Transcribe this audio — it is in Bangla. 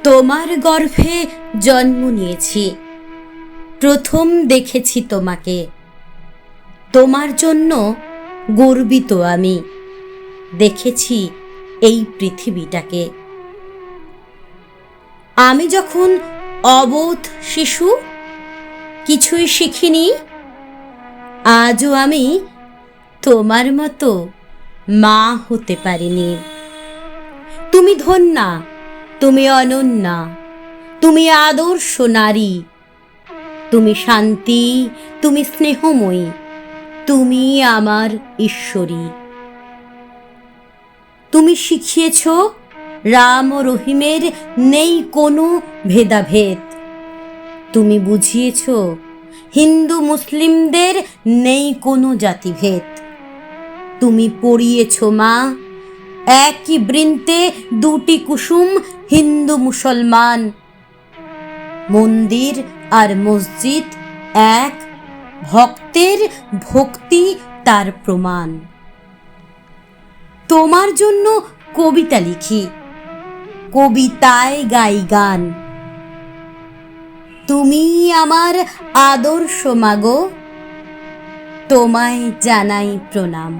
তোমার গর্ভে জন্ম নিয়েছি, প্রথম দেখেছি তোমাকে। তোমার জন্য গর্বিত আমি, দেখেছি এই পৃথিবীটাকে। আমি যখন অবোধ শিশু, কিছুই শিখিনি, আজও আমি তোমার মতো মা হতে পারিনি। তুমি ধন্যা, তুমি অনন্যা, তুমি আদর্শ নারী, তুমি শান্তি, তুমি স্নেহময়ী, তুমি আমার ঈশ্বরী। তুমি শিখিয়েছ রাম ও রহিমের নেই কোনো ভেদাভেদ। তুমি বুঝিয়েছ হিন্দু মুসলিমদের নেই কোনো জাতিভেদ। তুমি পড়িয়েছ মা, একই বৃন্তে দুটি কুসুম, হিন্দু মুসলমান। মন্দির আর মসজিদ এক, ভক্তের ভক্তি তার প্রমাণ। তোমার জন্য কবিতা লিখি, কবিতায় গাই গান। তুমি আমার আদর্শ মাগো, তোমায় জানাই প্রণাম।